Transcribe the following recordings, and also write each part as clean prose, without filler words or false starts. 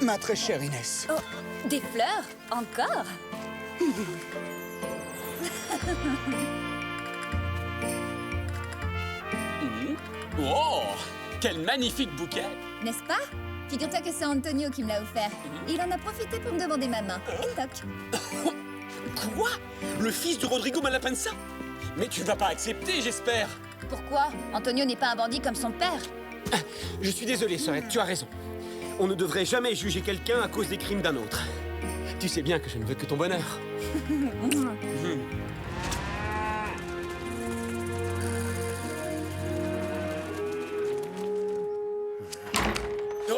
Ma très chère Inès. Oh, des fleurs? Encore? Oh, quel magnifique bouquet! N'est-ce pas? Figure-toi que c'est Antonio qui me l'a offert. Il en a profité pour me demander ma main. Et toc. Quoi? Le fils de Rodrigo Malapensa? Mais tu vas pas accepter, j'espère. Pourquoi? Antonio n'est pas un bandit comme son père. Je suis désolé, Sorette, tu as raison. On ne devrait jamais juger quelqu'un à cause des crimes d'un autre. Tu sais bien que je ne veux que ton bonheur.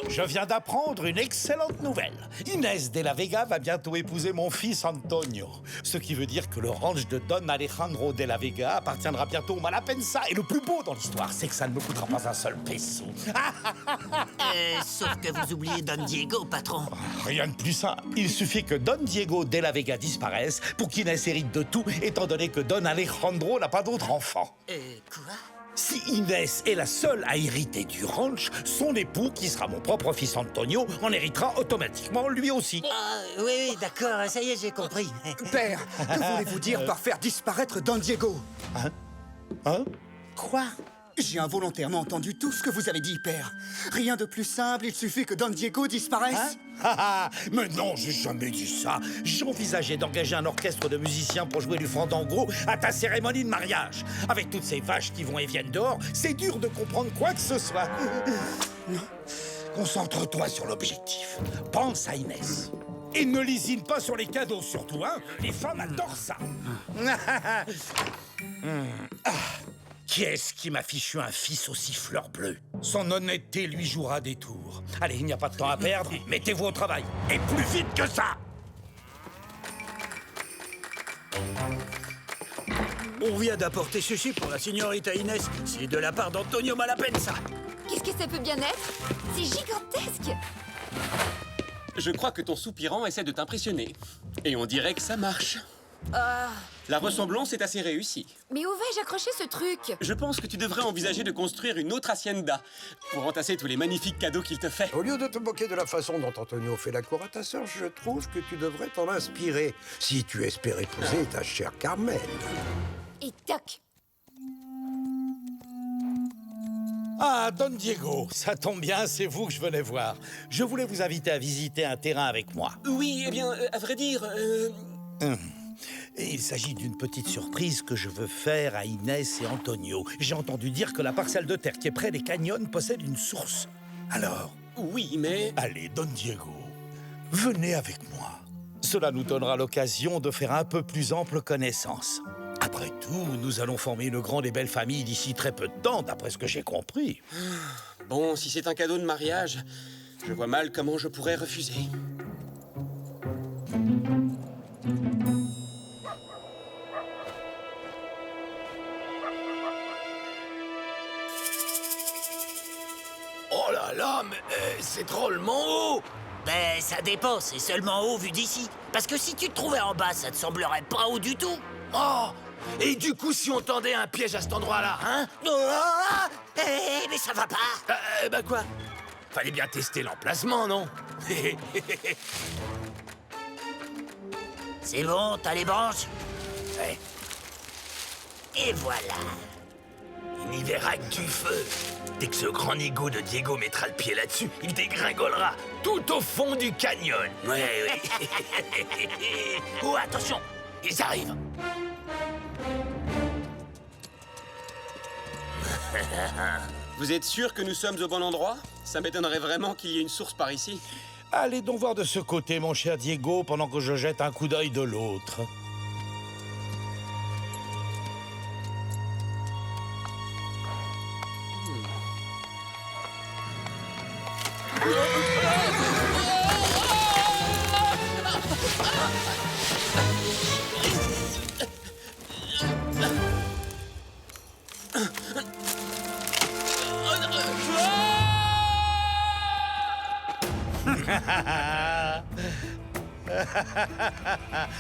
Je viens d'apprendre une excellente nouvelle. Inès de la Vega va bientôt épouser mon fils Antonio. Ce qui veut dire que le ranch de Don Alejandro de la Vega appartiendra bientôt au Malapensa. Et le plus beau dans l'histoire, c'est que ça ne me coûtera pas un seul peso. Sauf que vous oubliez Don Diego, patron. Rien de plus simple. Il suffit que Don Diego de la Vega disparaisse pour qu'Inès hérite de tout, étant donné que Don Alejandro n'a pas d'autre enfant. Quoi? Si Inès est la seule à hériter du ranch, son époux, qui sera mon propre fils Antonio, en héritera automatiquement lui aussi. Ah, oui, d'accord, ça y est, j'ai compris. Père, que voulez-vous dire par faire disparaître Don Diego? Hein? Quoi? J'ai involontairement entendu tout ce que vous avez dit, père. Rien de plus simple, il suffit que Don Diego disparaisse. Mais non, j'ai jamais dit ça. J'envisageais d'engager un orchestre de musiciens pour jouer du fandango à ta cérémonie de mariage. Avec toutes ces vaches qui vont et viennent dehors, c'est dur de comprendre quoi que ce soit. Concentre-toi sur l'objectif. Pense à Inès. Et ne lésine pas sur les cadeaux, surtout, hein. Les femmes adorent ça. Qui est-ce qui m'a fichu un fils aussi fleur bleue? Son honnêteté lui jouera des tours. Allez, il n'y a pas de temps à perdre. Mettez-vous au travail. Et plus vite que ça! On vient d'apporter ceci pour la signorita Inès. C'est de la part d'Antonio Malapensa. Qu'est-ce que ça peut bien être? C'est gigantesque! Je crois que ton soupirant essaie de t'impressionner. Et on dirait que ça marche. La ressemblance est assez réussie. Mais où vais-je accrocher ce truc? Je pense que tu devrais envisager de construire une autre hacienda pour entasser tous les magnifiques cadeaux qu'il te fait. Au lieu de te moquer de la façon dont Antonio fait la cour à ta sœur, je trouve que tu devrais t'en inspirer si tu espères épouser ta chère Carmen. Et toc! Ah, Don Diego, ça tombe bien, c'est vous que je venais voir. Je voulais vous inviter à visiter un terrain avec moi. Oui, eh bien, à vrai dire... Et il s'agit d'une petite surprise que je veux faire à Inès et Antonio. J'ai entendu dire que la parcelle de terre qui est près des canyons possède une source. Alors, Oui, mais... allez, Don Diego, venez avec moi. Cela nous donnera l'occasion de faire un peu plus ample connaissance. Après tout, nous allons former une grande et belle famille d'ici très peu de temps, d'après ce que j'ai compris. Bon, si c'est un cadeau de mariage, je vois mal comment je pourrais refuser. Oh là là, mais c'est drôlement haut. Ben, ça dépend, c'est seulement haut vu d'ici. Parce que si tu te trouvais en bas, ça te semblerait pas haut du tout. Oh. Et du coup, si on tendait un piège à cet endroit-là, hein? Mais ça va pas. Bah quoi? Fallait bien tester l'emplacement, non? C'est bon, t'as les branches? Ouais. Et voilà. Il n'y verra que du feu. Dès que ce grand nigo de Diego mettra le pied là-dessus, il dégringolera tout au fond du canyon. Ouais. Oh, attention, Ils arrivent. Vous êtes sûr que nous sommes au bon endroit? Ça m'étonnerait vraiment qu'il y ait une source par ici. Allez donc voir de ce côté, mon cher Diego, pendant que je jette un coup d'œil de l'autre.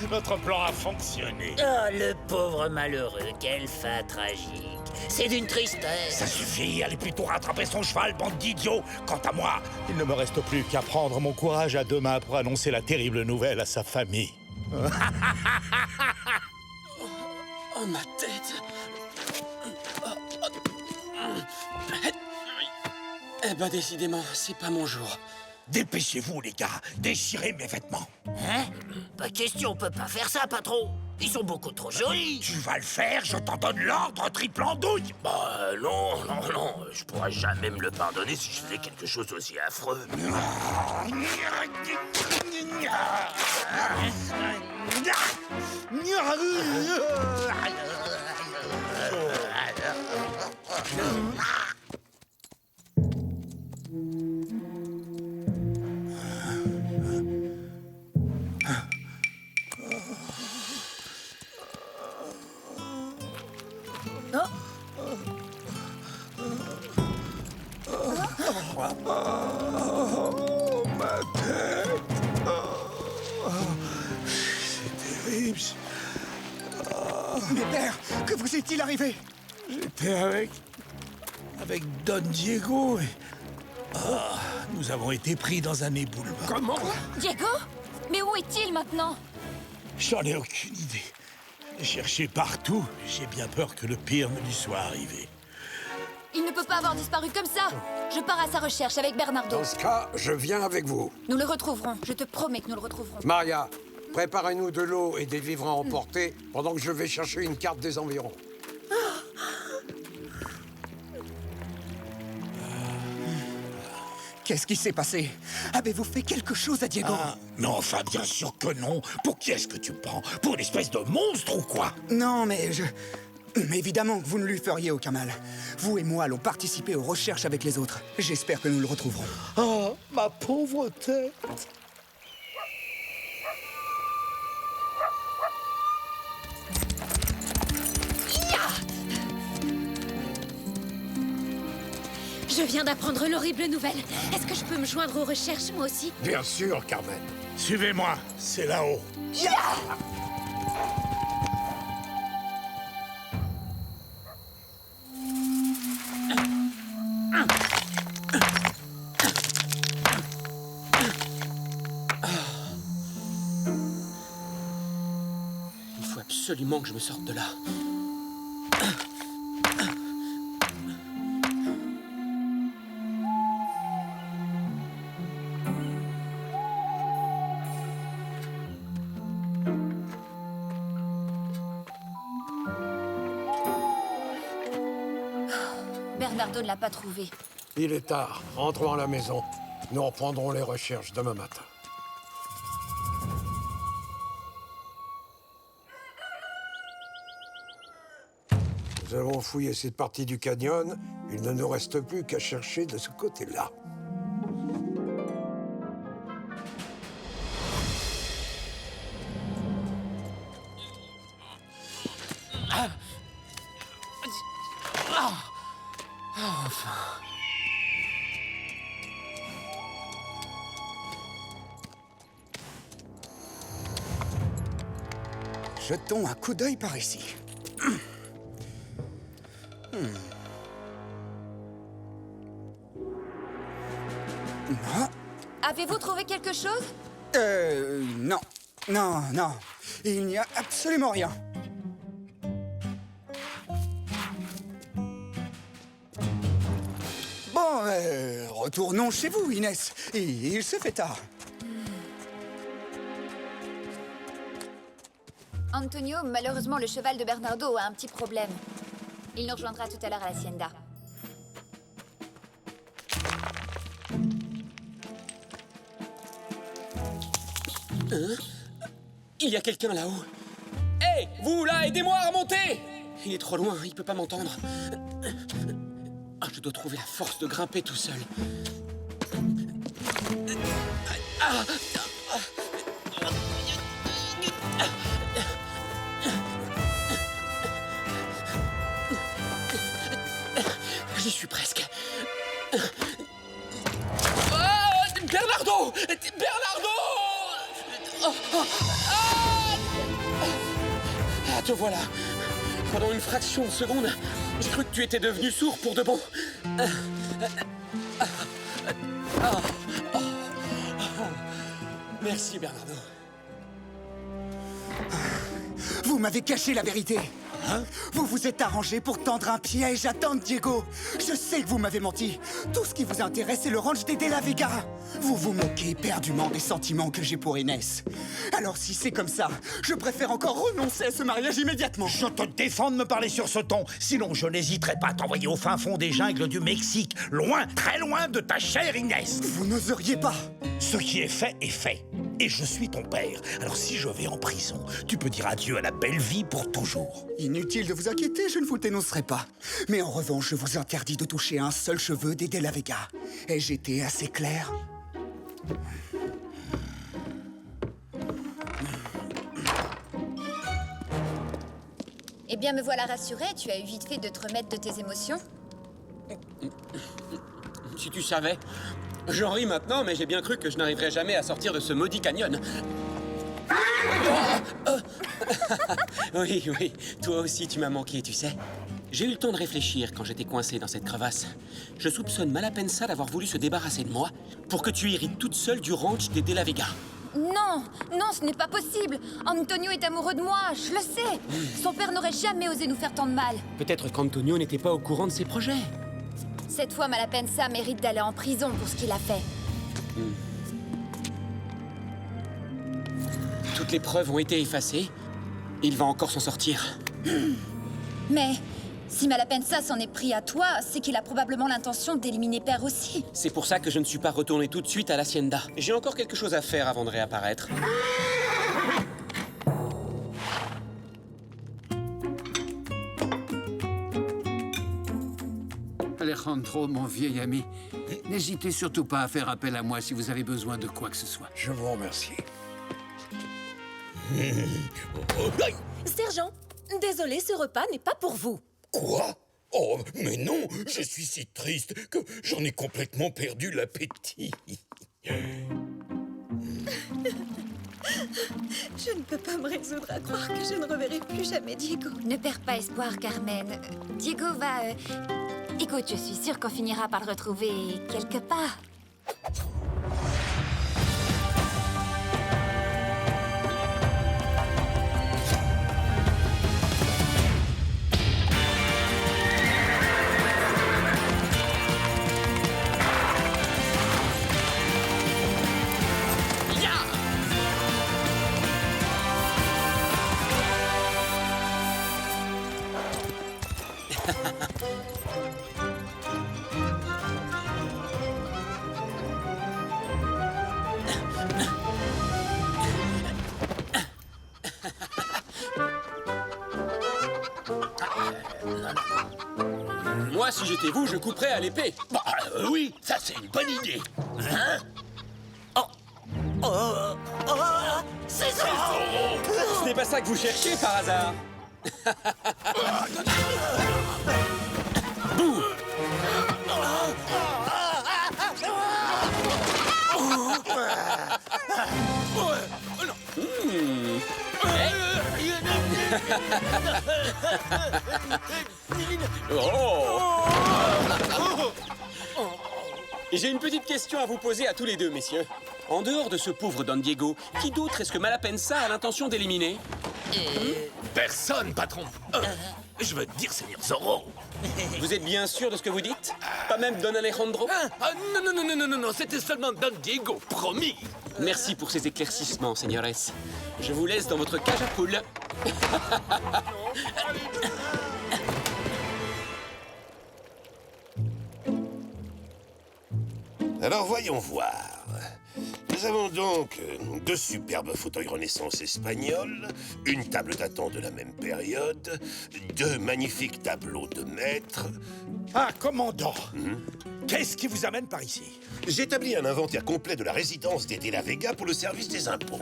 Notre plan a fonctionné. Oh, le pauvre malheureux, quelle fin tragique. C'est d'une tristesse. Ça suffit, allez plutôt rattraper son cheval, bande d'idiots. Quant à moi, il ne me reste plus qu'à prendre mon courage à deux mains pour annoncer la terrible nouvelle à sa famille. Oh, ma tête. Eh ben, décidément, c'est pas mon jour. Dépêchez-vous, les gars, déchirez mes vêtements. Hein? Pas question, on peut pas faire ça, patron. Ils sont beaucoup trop jolis. Tu vas le faire, je t'en donne l'ordre, triple andouille. Bah non, je pourrais jamais me le pardonner si je faisais quelque chose aussi affreux. Mais père, que vous est-il arrivé? J'étais avec Don Diego et... nous avons été pris dans un éboulement. Comment? Diego? Mais où est-il maintenant? J'en ai aucune idée. J'ai cherché partout, j'ai bien peur que le pire ne lui soit arrivé. Il ne peut pas avoir disparu comme ça. Je pars à sa recherche avec Bernardo. Dans ce cas, je viens avec vous. Nous le retrouverons. Je te promets que nous le retrouverons. Maria, préparez-nous de l'eau et des vivres à emporter pendant que je vais chercher une carte des environs. Qu'est-ce qui s'est passé? Avez-vous fait quelque chose à Diego? Non, enfin, bien sûr que non. Pour qui est-ce que tu me prends? Pour une espèce de monstre ou quoi? Non, mais Mais évidemment que vous ne lui feriez aucun mal. Vous et moi allons participer aux recherches avec les autres. J'espère que nous le retrouverons. Oh, ma pauvre tête. Je viens d'apprendre l'horrible nouvelle. Est-ce que je peux me joindre aux recherches, moi aussi? Bien sûr, Carmen. Suivez-moi, c'est là-haut. Il faut absolument que je me sorte de là. Bernardo ne l'a pas trouvé. Il est tard. Rentrons à la maison. Nous reprendrons les recherches demain matin. Nous avons fouillé cette partie du canyon. Il ne nous reste plus qu'à chercher de ce côté-là. Jetons un coup d'œil par ici. Ah, Avez-vous trouvé quelque chose? non. Non, non. Il n'y a absolument rien. Bon, retournons chez vous, Inès. Il se fait tard. Antonio, malheureusement, le cheval de Bernardo a un petit problème. Il nous rejoindra tout à l'heure à l'hacienda. Il y a quelqu'un là-haut. Hé, vous là, aidez-moi à remonter! Il est trop loin, il peut pas m'entendre. Ah, je dois trouver la force de grimper tout seul. J'y suis presque. Bernardo! Bernardo! Ah, te voilà. Pendant une fraction de seconde, j'ai cru que tu étais devenu sourd pour de bon. Merci, Bernardo. Vous m'avez caché la vérité. Vous vous êtes arrangé pour tendre un piège à Don Diego. Je sais que vous m'avez menti. Tout ce qui vous intéresse, c'est le ranch des De La Vega. Vous vous moquez éperdument des sentiments que j'ai pour Inès. Alors si c'est comme ça, je préfère encore renoncer à ce mariage immédiatement. Je te défends de me parler sur ce ton, sinon je n'hésiterai pas à t'envoyer au fin fond des jungles du Mexique, loin, très loin de ta chère Inès. Vous n'oseriez pas. Ce qui est fait est fait. Et je suis ton père. Alors si je vais en prison, tu peux dire adieu à la belle vie pour toujours. Inutile de vous inquiéter, je ne vous dénoncerai pas. Mais en revanche, je vous interdis de toucher un seul cheveu des De La Vega. Ai-je été assez clair? Eh bien, me voilà rassurée, tu as eu vite fait de te remettre de tes émotions. Si tu savais. J'en ris maintenant, mais j'ai bien cru que je n'arriverais jamais à sortir de ce maudit canyon. Oui, toi aussi tu m'as manqué, tu sais. J'ai eu le temps de réfléchir quand j'étais coincé dans cette crevasse. Je soupçonne Malapensa d'avoir voulu se débarrasser de moi pour que tu hérites toute seule du ranch des De La Vega. Non, ce n'est pas possible. Antonio est amoureux de moi, je le sais. Son père n'aurait jamais osé nous faire tant de mal. Peut-être qu'Antonio n'était pas au courant de ses projets. Cette fois, Malapensa mérite d'aller en prison pour ce qu'il a fait. Toutes les preuves ont été effacées. Il va encore s'en sortir. Mais si Malapensa s'en est pris à toi, c'est qu'il a probablement l'intention d'éliminer Père aussi. C'est pour ça que je ne suis pas retourné tout de suite à l'Hacienda. J'ai encore quelque chose à faire avant de réapparaître. Alejandro, mon vieil ami, n'hésitez surtout pas à faire appel à moi si vous avez besoin de quoi que ce soit. Je vous remercie. Sergent, désolé, ce repas n'est pas pour vous. Quoi? Oh, mais non, je suis si triste que j'en ai complètement perdu l'appétit. Je ne peux pas me résoudre à croire que je ne reverrai plus jamais Diego. Ne perds pas espoir, Carmen. Diego va... Écoute, je suis sûre qu'on finira par le retrouver quelque part. Moi, si j'étais vous, je couperais à l'épée. Bah oui, ça c'est une bonne idée. Hein? C'est ça. Ce n'est pas ça que vous cherchiez par hasard. Bouh! Oh! J'ai une petite question à vous poser à tous les deux, messieurs. En dehors de ce pauvre Don Diego, qui d'autre est-ce que Malapensa a l'intention d'éliminer? Personne, patron. Je veux dire, Seigneur Zorro. Vous êtes bien sûr de ce que vous dites? Pas même Don Alejandro? Non, c'était seulement Don Diego, promis. Merci pour ces éclaircissements, señores. Je vous laisse dans votre cage à poules. Alors voyons voir. Nous avons donc deux superbes fauteuils Renaissance espagnols, une table datant de la même période, deux magnifiques tableaux de maître. Ah, commandant, qu'est-ce qui vous amène par ici? J'établis un inventaire complet de la résidence des De La Vega pour le service des impôts.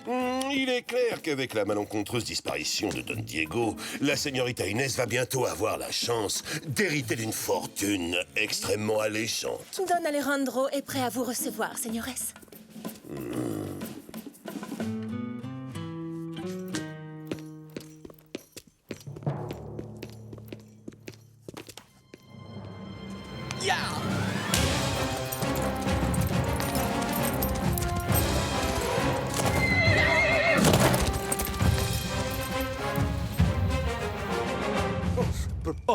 Il est clair qu'avec la malencontreuse disparition de Don Diego, la señorita Inès va bientôt avoir la chance d'hériter d'une fortune extrêmement alléchante. Don Alejandro est prêt à vous recevoir, señores.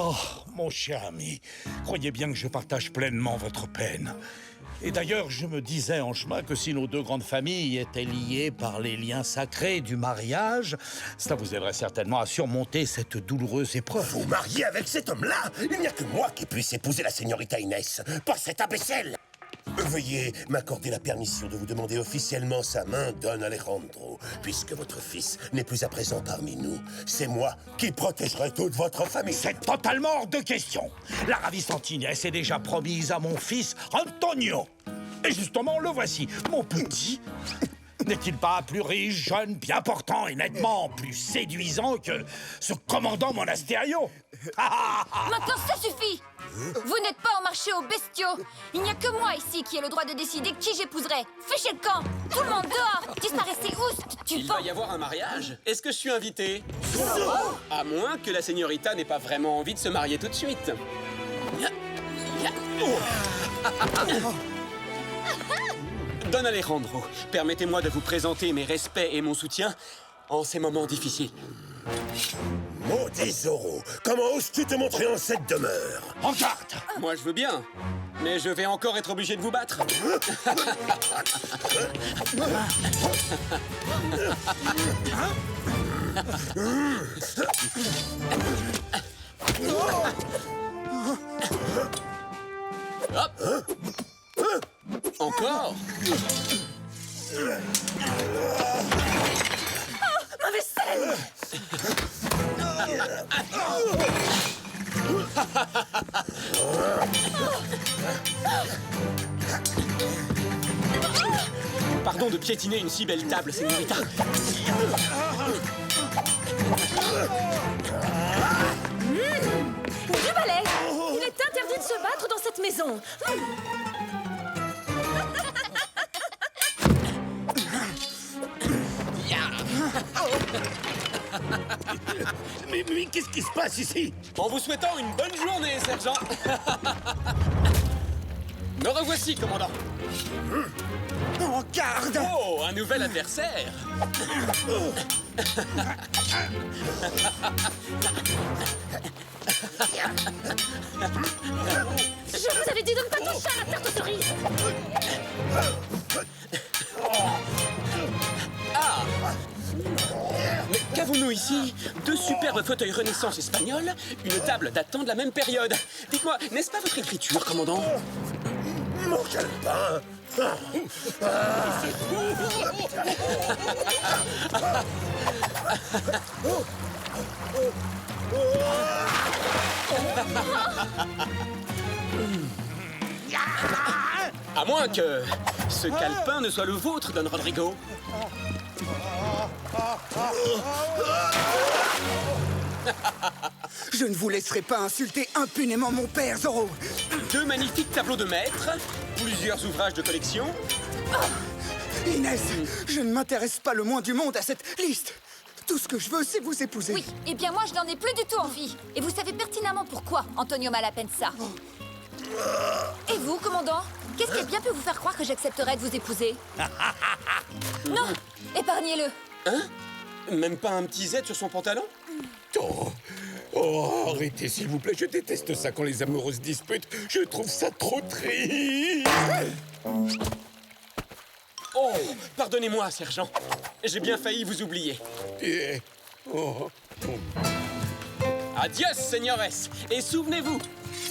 Oh, mon cher ami, croyez bien que je partage pleinement votre peine. Et d'ailleurs, je me disais en chemin que si nos deux grandes familles étaient liées par les liens sacrés du mariage, ça vous aiderait certainement à surmonter cette douloureuse épreuve. Vous mariez avec cet homme-là? Il n'y a que moi qui puisse épouser la señorita Inès, pas cet imbécile! Veuillez m'accorder la permission de vous demander officiellement sa main, Don Alejandro, puisque votre fils n'est plus à présent parmi nous. C'est moi qui protégerai toute votre famille. C'est totalement hors de question. La ravissante Inès est déjà promise à mon fils Antonio. Et justement, le voici, mon petit. N'est-il pas plus riche, jeune, bien portant et nettement plus séduisant que ce commandant Monasterio? Maintenant, ça suffit! Vous n'êtes pas au marché aux bestiaux. Il n'y a que moi ici qui ai le droit de décider qui j'épouserai. Fichez le camp! Tout le monde dehors! Disparaissez, oust! Il va y avoir un mariage? Est-ce que je suis invité? À moins que la señorita n'ait pas vraiment envie de se marier tout de suite. Don Alejandro, permettez-moi de vous présenter mes respects et mon soutien en ces moments difficiles. Maudit Zorro, comment oses-tu te montrer en cette demeure? En garde! Moi, je veux bien, mais je vais encore être obligé de vous battre. Hop! Encore? Ma vaisselle! Pardon de piétiner une si belle table, señorita. Du balai! Il est interdit de se battre dans cette maison. Mais qu'est-ce qui se passe ici? En vous souhaitant une bonne journée, sergent. Me revoici, commandant. En garde! Oh, un nouvel adversaire. Je vous avais dit de ne pas toucher à la tarte aux cerises. Ah! Mais qu'avons-nous ici? Deux superbes fauteuils Renaissance espagnols, une table datant de la même période. Dites-moi, n'est-ce pas votre écriture, commandant? Mon calepin! À moins que ce calepin ne soit le vôtre, Don Rodrigo. Je ne vous laisserai pas insulter impunément mon père, Zorro! Deux magnifiques tableaux de maître, plusieurs ouvrages de collection. Inès, je ne m'intéresse pas le moins du monde à cette liste. Tout ce que je veux, c'est vous épouser. Oui, eh bien moi, je n'en ai plus du tout envie. Et vous savez pertinemment pourquoi, Antonio Malapensa. Et vous, commandant? Qu'est-ce qui a bien pu vous faire croire que j'accepterais de vous épouser? Non, épargnez-le. Hein? Même pas un petit Z sur son pantalon? Oh, arrêtez, s'il vous plaît. Je déteste ça quand les amoureuses disputent. Je trouve ça trop triste. Oh, pardonnez-moi, sergent. J'ai bien failli vous oublier. Oh. Adios, señores. Et souvenez-vous,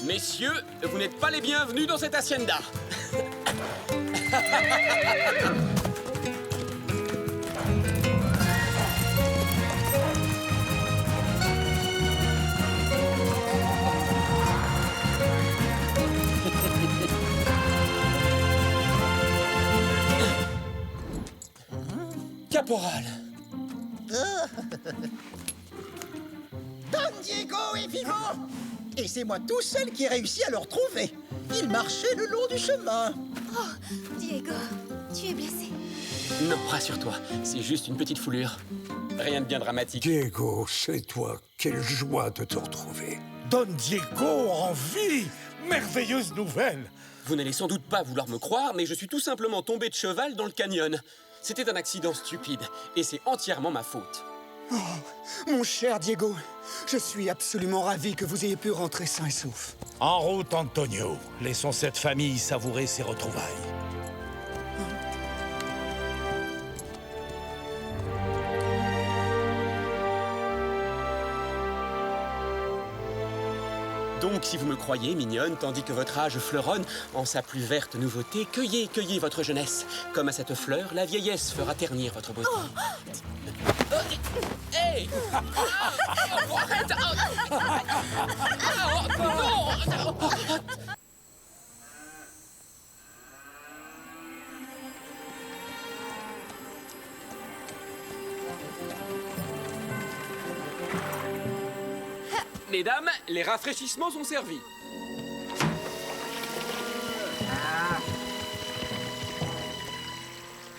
messieurs, vous n'êtes pas les bienvenus dans cette hacienda. Caporal. Don Diego est vivant! Et c'est moi tout seul qui ai réussi à le retrouver. Il marchait le long du chemin. Oh, Diego, tu es blessé. Non, rassure-toi, c'est juste une petite foulure. Rien de bien dramatique. Diego, c'est toi. Quelle joie de te retrouver. Don Diego en vie! Merveilleuse nouvelle! Vous n'allez sans doute pas vouloir me croire, mais je suis tout simplement tombé de cheval dans le canyon. C'était un accident stupide, et c'est entièrement ma faute. Mon cher Diego, je suis absolument ravi que vous ayez pu rentrer sain et sauf. En route, Antonio. Laissons cette famille savourer ses retrouvailles. Donc, si vous me croyez, mignonne, tandis que votre âge fleuronne en sa plus verte nouveauté, cueillez, cueillez votre jeunesse. Comme à cette fleur, la vieillesse fera ternir votre beauté. Hey! Arrête! Non! Mesdames, les rafraîchissements sont servis.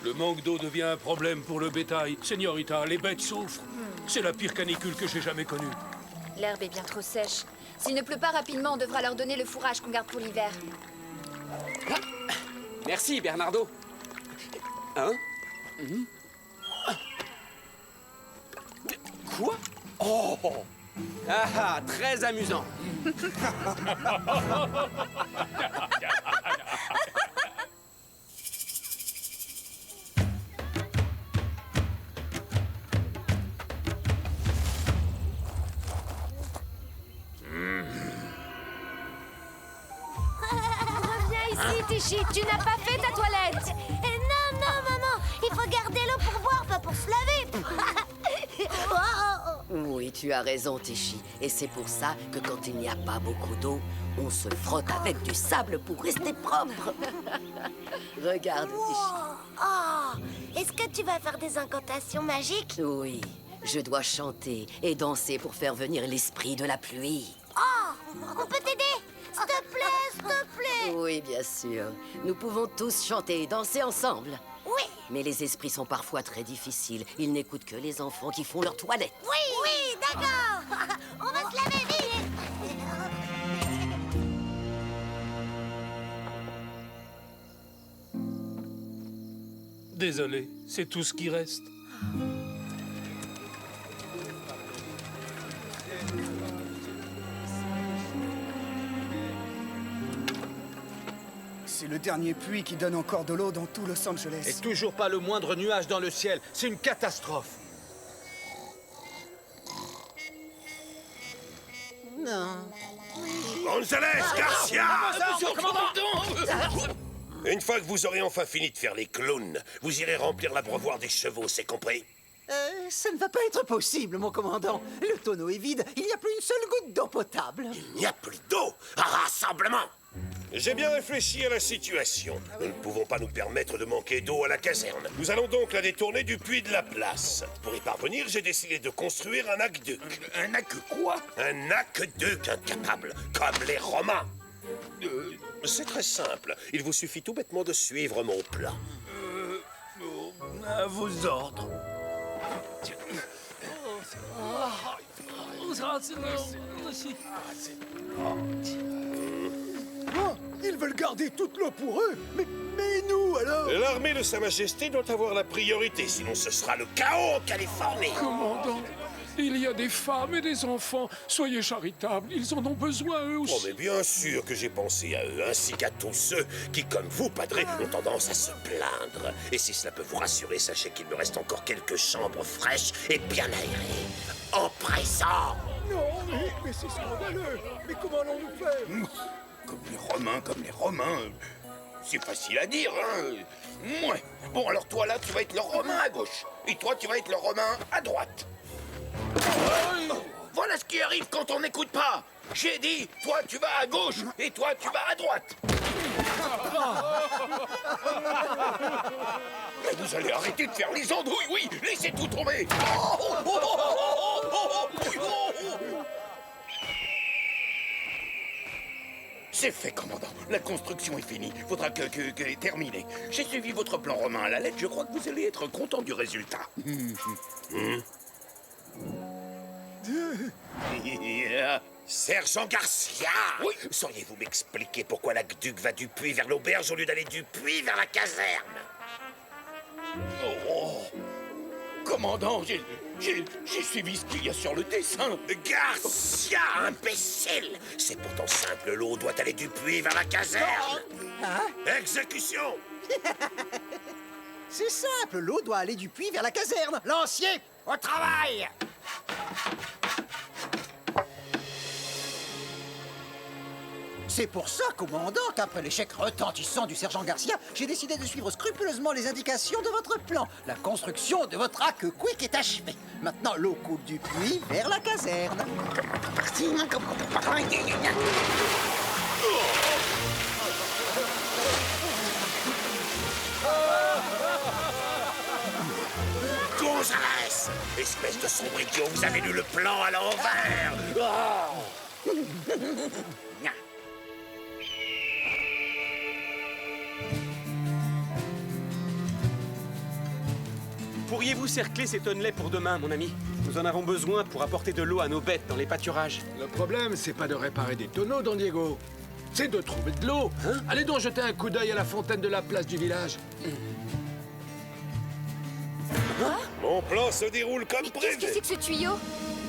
Le manque d'eau devient un problème pour le bétail. Señorita, les bêtes souffrent. C'est la pire canicule que j'ai jamais connue. L'herbe est bien trop sèche. S'il ne pleut pas rapidement, on devra leur donner le fourrage qu'on garde pour l'hiver. Merci, Bernardo. Hein? Quoi? Oh! Ah ah, très amusant. Reviens ici, Tichy, tu n'as pas fait ta toilette. Non, maman, il faut garder l'eau pour boire, pas pour se laver. Oui, tu as raison, Tichy. Et c'est pour ça que quand il n'y a pas beaucoup d'eau, on se frotte avec du sable pour rester propre. Regarde, Tichy. Est-ce que tu vas faire des incantations magiques? Oui, je dois chanter et danser pour faire venir l'esprit de la pluie. On peut t'aider? S'il te plaît, s'il te plaît. Oui, bien sûr. Nous pouvons tous chanter et danser ensemble. Oui. Mais les esprits sont parfois très difficiles. Ils n'écoutent que les enfants qui font leur toilette. Oui, d'accord. On va se laver vite. Désolé, c'est tout ce qui reste. C'est le dernier puits qui donne encore de l'eau dans tout Los Angeles. Et toujours pas le moindre nuage dans le ciel. C'est une catastrophe. Non. González Garcia! Monsieur le commandant! Une fois que vous aurez enfin fini de faire les clowns, vous irez remplir l'abreuvoir des chevaux, c'est compris? Ça ne va pas être possible, mon commandant. Le tonneau est vide, il n'y a plus une seule goutte d'eau potable. Il n'y a plus d'eau! Rassemblement! J'ai bien réfléchi à la situation. Nous ne pouvons pas nous permettre de manquer d'eau à la caserne. Nous allons donc la détourner du puits de la place. Pour y parvenir, j'ai décidé de construire un aqueduc. Un aqueduc quoi? Un aqueduc incapable, comme les Romains. C'est très simple. Il vous suffit tout bêtement de suivre mon plan. À vos ordres. Ils veulent garder toute l'eau pour eux. Mais nous, alors? L'armée de Sa Majesté doit avoir la priorité, sinon ce sera le chaos en Californie. Commandant, il y a des femmes et des enfants. Soyez charitables, ils en ont besoin eux aussi. Oh, mais bien sûr que j'ai pensé à eux, ainsi qu'à tous ceux qui, comme vous, padré, ont tendance à se plaindre. Et si cela peut vous rassurer, sachez qu'il me reste encore quelques chambres fraîches et bien aérées. En présent. Non, mais c'est scandaleux. Mais comment allons-nous faire? Comme les Romains. C'est facile à dire, hein. Ouais. Bon, alors toi, là, tu vas être le Romain à gauche. Et toi, tu vas être le Romain à droite. Voilà ce qui arrive quand on n'écoute pas. J'ai dit, toi, tu vas à gauche. Et toi, tu vas à droite. Mais vous allez arrêter de faire les andouilles, oui. Laissez tout tomber. C'est fait, commandant. La construction est finie. Faudra que terminer. J'ai suivi votre plan romain à la lettre. Je crois que vous allez être content du résultat. Sergent Garcia! Oui. Sauriez-vous m'expliquer pourquoi l'aqueduc va du puits vers l'auberge au lieu d'aller du puits vers la caserne? Commandant, J'ai suivi ce qu'il y a sur le dessin. Garcia, imbécile! C'est pourtant simple, l'eau doit aller du puits vers la caserne. Exécution! C'est simple, l'eau doit aller du puits vers la caserne. Lancier, au travail! C'est pour ça, commandant, qu'après l'échec retentissant du sergent Garcia, j'ai décidé de suivre scrupuleusement les indications de votre plan. La construction de votre Quick est achevée. Maintenant, l'eau coule du puits vers la caserne. Gonzalez! Espèce de sombre idiot, vous avez lu le plan à l'envers! Oh. Pourriez-vous cercler ces tonnelets pour demain, mon ami? Nous en avons besoin pour apporter de l'eau à nos bêtes dans les pâturages. Le problème, c'est pas de réparer des tonneaux, Don Diego. C'est de trouver de l'eau. Allez donc jeter un coup d'œil à la fontaine de la place du village. Mon plan se déroule comme prévu. Qu'est-ce que c'est que ce tuyau?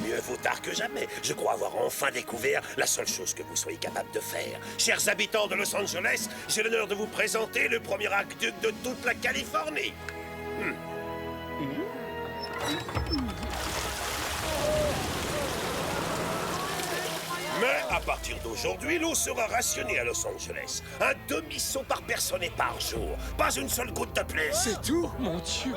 Mieux vaut tard que jamais. Je crois avoir enfin découvert la seule chose que vous soyez capable de faire. Chers habitants de Los Angeles, j'ai l'honneur de vous présenter le premier aqueduc de toute la Californie. Mais à partir d'aujourd'hui, l'eau sera rationnée à Los Angeles. Un demi-seau par personne et par jour. Pas une seule goutte de plus. C'est tout? Mon Dieu!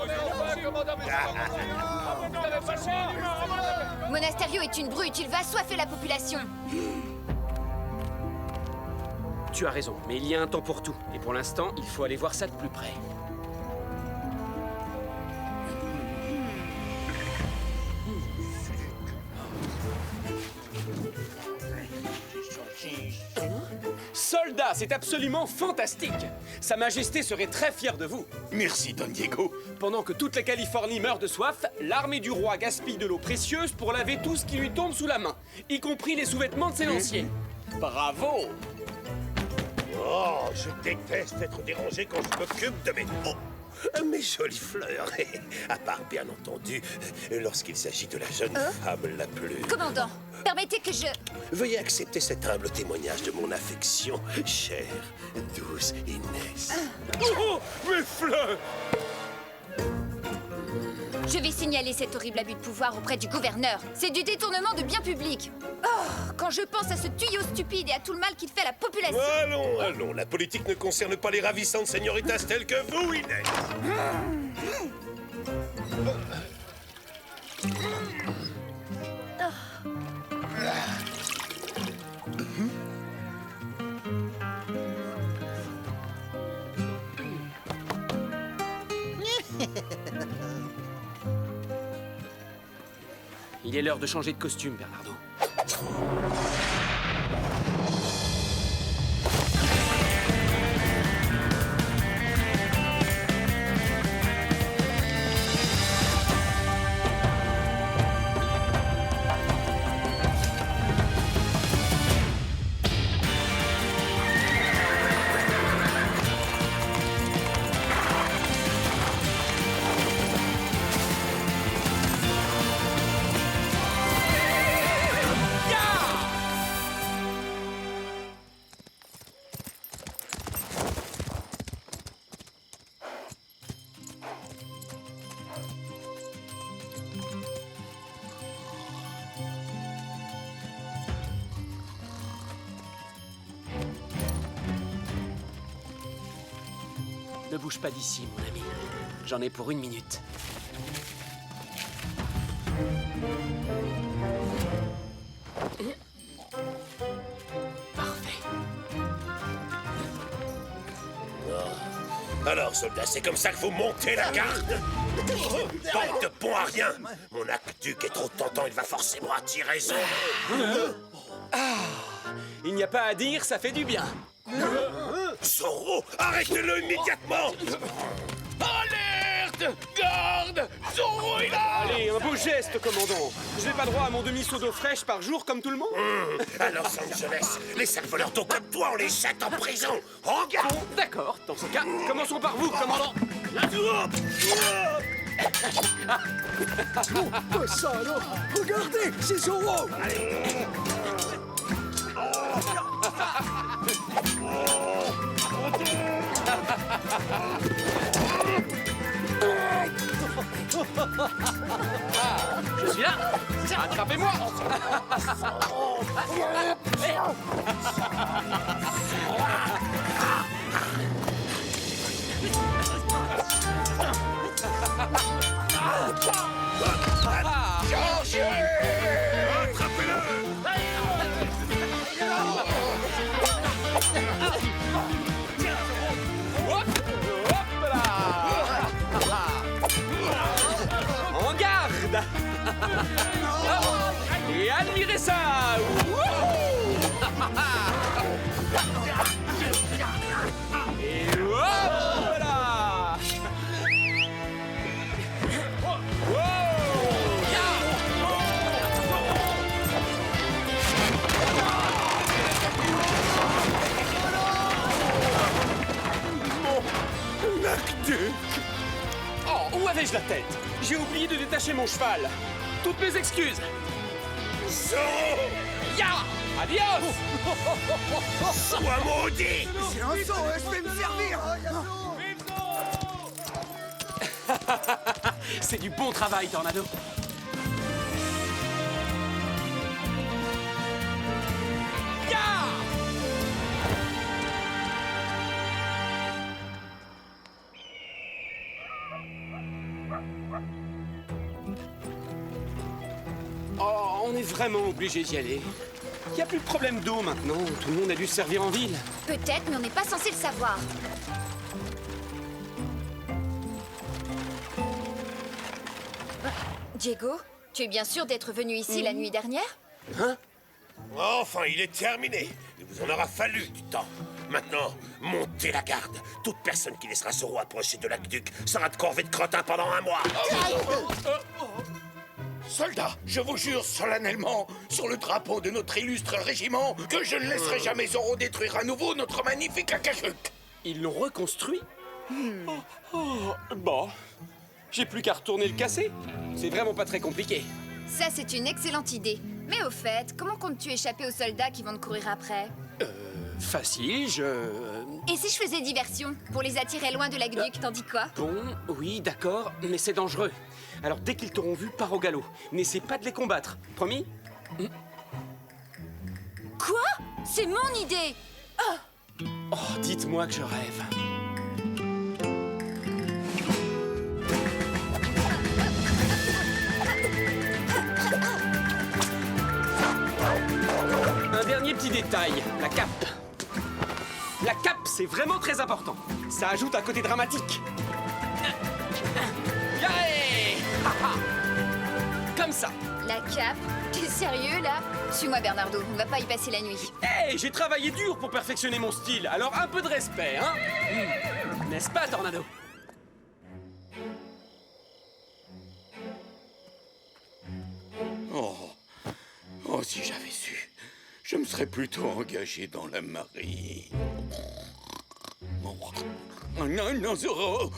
Monasterio est une brute, il va assoiffer la population. Tu as raison, mais il y a un temps pour tout. Et pour l'instant, il faut aller voir ça de plus près. Soldats, c'est absolument fantastique! Sa Majesté serait très fière de vous. Merci, Don Diego. Pendant que toute la Californie meurt de soif, l'armée du roi gaspille de l'eau précieuse pour laver tout ce qui lui tombe sous la main, y compris les sous-vêtements de ses lanciers. Bravo! Oh, je déteste être dérangé quand je m'occupe de mes jolies fleurs. À part, bien entendu, lorsqu'il s'agit de la jeune femme la plus... Commandant, permettez que je... Veuillez accepter cet humble témoignage de mon affection, chère, douce Inès. Oh, mes fleurs! Je vais signaler cet horrible abus de pouvoir auprès du gouverneur. C'est du détournement de biens publics. Oh, quand je pense à ce tuyau stupide et à tout le mal qu'il fait à la population... Allons, la politique ne concerne pas les ravissantes señoritas telles que vous, Inès. Il est l'heure de changer de costume, Bernardo. Ne bouge pas d'ici, mon ami. J'en ai pour 1 minute. Parfait. Alors, soldats, c'est comme ça qu'il faut monter la garde. Bande de bons à rien. Mon aqueduc est trop tentant, il va forcément attirer raison. Il n'y a pas à dire, ça fait du bien. Zorro, arrêtez-le immédiatement. Alerte! Garde! Zorro est là! Allez, un beau geste, commandant. Je n'ai pas droit à mon demi-seau d'eau fraîche par jour comme tout le monde. À Los Angeles, les sales voleurs d'eau comme toi, on les jette en prison. Regarde! Bon, d'accord. Dans ce cas, commençons par vous, commandant. Oh, ça alors! Regardez, c'est Zoro! Je suis là. Attrapez-moi. En garde. Et admirez ça. Et hop là. Oh, où avais-je la tête? J'ai oublié de détacher mon cheval. Toutes mes excuses. Ya! Adios! Sois maudit! Silence, je vais me servir! C'est du bon travail, Tornado. Ya! Oh, on est vraiment obligé d'y aller. Il n'y a plus de problème d'eau maintenant. Tout le monde a dû se servir en ville. Peut-être, mais on n'est pas censé le savoir. Diego, tu es bien sûr d'être venu ici la nuit dernière? Hein? Enfin, il est terminé. Il vous en aura fallu du temps. Maintenant, montez la garde. Toute personne qui laissera Zoro approcher de l'aqueduc sera de corvée de crottin pendant 1 mois. Soldats, je vous jure solennellement, sur le drapeau de notre illustre régiment, que je ne laisserai jamais Zoro détruire à nouveau notre magnifique akashuk. Ils l'ont reconstruit? Bon, j'ai plus qu'à retourner le casser. C'est vraiment pas très compliqué. Ça, c'est une excellente idée. Mais au fait, comment comptes-tu échapper aux soldats qui vont te courir après? Facile, Et si je faisais diversion, pour les attirer loin de l'aqueduc, t'en dis quoi? Bon, oui, d'accord, mais c'est dangereux. Alors dès qu'ils t'auront vu, pars au galop. N'essaie pas de les combattre. Promis? Quoi? C'est mon idée! Oh, dites-moi que je rêve. Un dernier petit détail, la cape. La cape, c'est vraiment très important. Ça ajoute un côté dramatique. Yaé! Comme ça. La cape? T'es sérieux, là? Suis-moi, Bernardo, on va pas y passer la nuit. Hey, j'ai travaillé dur pour perfectionner mon style, alors un peu de respect, hein? N'est-ce pas, Tornado? Oh, si j'avais su, je me serais plutôt engagé dans la marine. Oh, non, non, Zoro!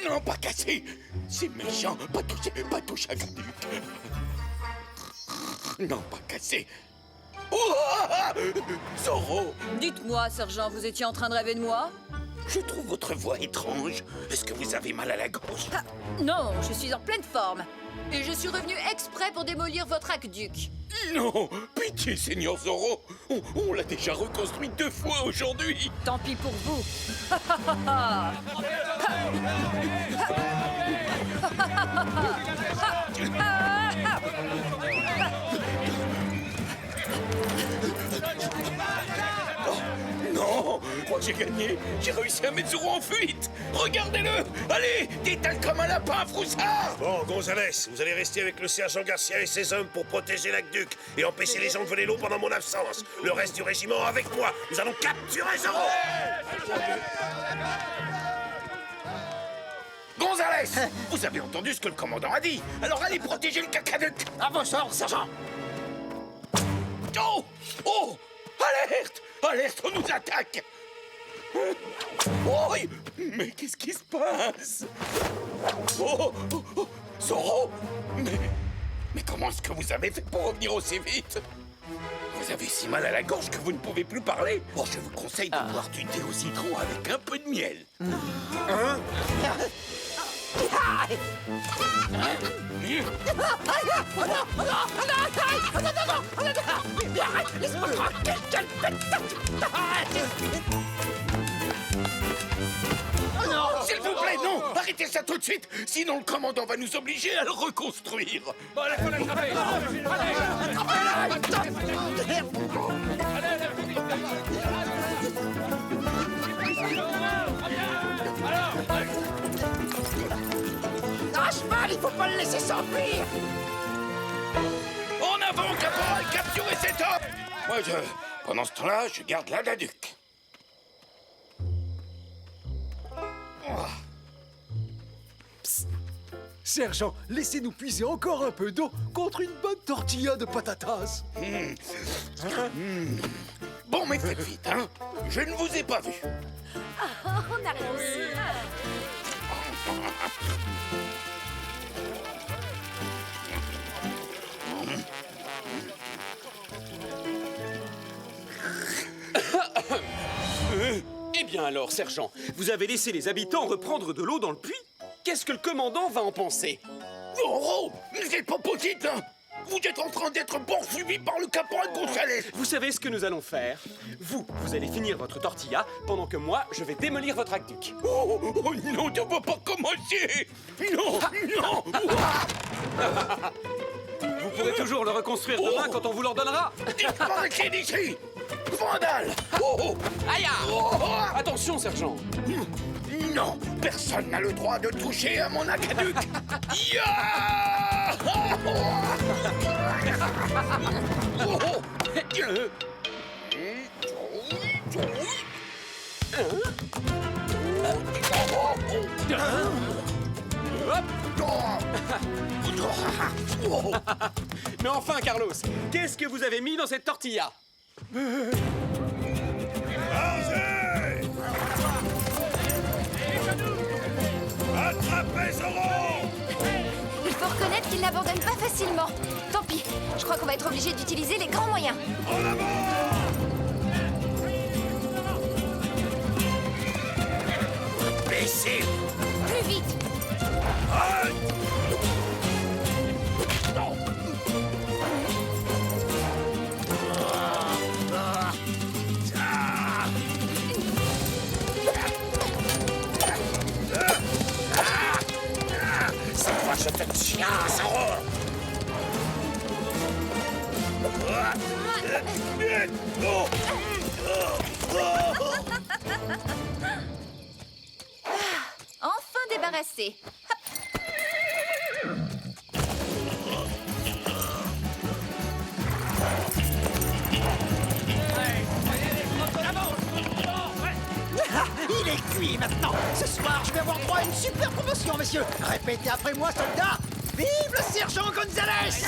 Non, pas cassé! C'est méchant! Pas toucher à l'aqueduc! Non, pas cassé! Oh, Zoro! Dites-moi, sergent, vous étiez en train de rêver de moi? Je trouve votre voix étrange. Est-ce que vous avez mal à la gorge? Ah, non, je suis en pleine forme. Et je suis revenu exprès pour démolir votre aqueduc. Non! Pitié, Seigneur Zoro! On l'a déjà reconstruit 2 fois aujourd'hui! Tant pis pour vous. Non! Je crois que j'ai gagné! J'ai réussi à mettre Zoro en fuite! Regardez-le! Allez! Détale comme un lapin, Froussard! Bon, Gonzalez, vous allez rester avec le sergent Garcia et ses hommes pour protéger l'aqueduc et empêcher les gens de voler l'eau pendant mon absence. Le reste du régiment avec moi. Nous allons capturer Zoro! Gonzalez! Vous avez entendu ce que le commandant a dit! Alors allez protéger le cacaduc! À vos ordres, sergent! Oh! Oh! Alerte! Alerte, on nous attaque! Oh, mais qu'est-ce qui se passe? Zoro! Mais comment est-ce que vous avez fait pour revenir aussi vite? Vous avez si mal à la gorge que vous ne pouvez plus parler? Bon, je vous conseille de boire du thé au citron avec un peu de miel. Hein? S'il vous plaît, non! Arrêtez ça tout de suite! Sinon le commandant va nous obliger à le reconstruire! Allez, faut l'attraper! À cheval, il faut pas le laisser s'enfuir! En avant, caporal! Capturez cet homme! Moi, pendant ce temps-là, je garde l'Adaduc. Sergent, laissez-nous puiser encore un peu d'eau contre une bonne tortilla de patatas. Bon, mais faites vite, hein? Je ne vous ai pas vu. On a réussi. Eh bien alors, sergent, vous avez laissé les habitants reprendre de l'eau dans le puits? Qu'est-ce que le commandant va en penser? Zoro, vous êtes pas possible, hein? Vous êtes en train d'être poursuivi par le caporal Gonzalez. Vous savez ce que nous allons faire? Vous allez finir votre tortilla, pendant que moi, je vais démolir votre aqueduc. Oh non, tu ne vas pas commencer. Non, non. Vous pourrez toujours le reconstruire demain quand on vous l'ordonnera. Disparaissez d'ici. Vandale. Aïe! Attention, sergent. Non, personne n'a le droit de toucher à mon aqueduc. Mais enfin, Carlos, qu'est-ce que vous avez mis dans cette tortilla? Attrapez Zoro! Il faut reconnaître qu'il n'abandonne pas facilement. Tant pis, je crois qu'on va être obligé d'utiliser les grands moyens. En avant! Baissez! Plus vite! C'est quoi je te tiens, Zoro? Enfin débarrassé. Il est cuit maintenant. Ce soir, je vais avoir droit à une super promotion, messieurs. Répétez après moi, soldats. Vive le sergent Gonzalez!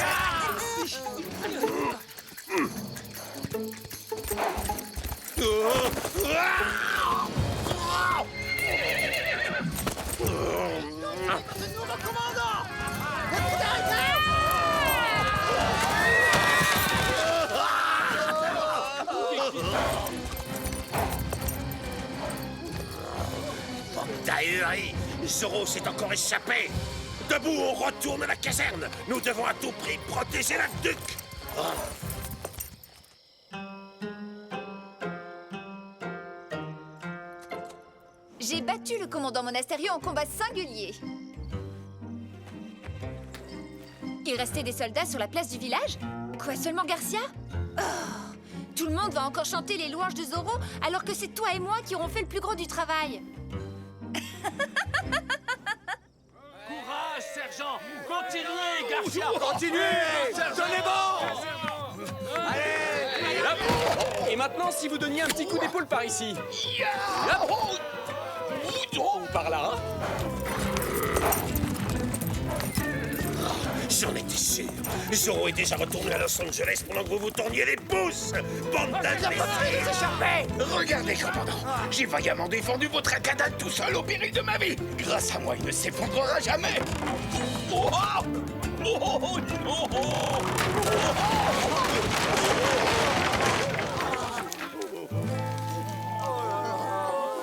Ahuri, Zoro s'est encore échappé. Debout, on retourne à la caserne. Nous devons à tout prix protéger l'aqueduc. J'ai battu le commandant Monasterio en combat singulier. Il restait des soldats sur la place du village? Quoi, seulement Garcia? Oh, tout le monde va encore chanter les louanges de Zoro alors que c'est toi et moi qui aurons fait le plus gros du travail. Courage, sergent! Continuez, Garcia! Continuez! Tenez bon! Allez! Hop. Et maintenant, si vous donniez un petit coup d'épaule par ici. Hop. Ou par là. J'en étais sûr. Zorro est déjà retourné à Los Angeles pendant que vous vous tourniez les pouces. Bande d'imbéciles. Regardez, commandant, j'ai vaillamment défendu votre acadale tout seul au péril de ma vie. Grâce à moi, il ne s'effondrera jamais. Oh, oh, oh, non.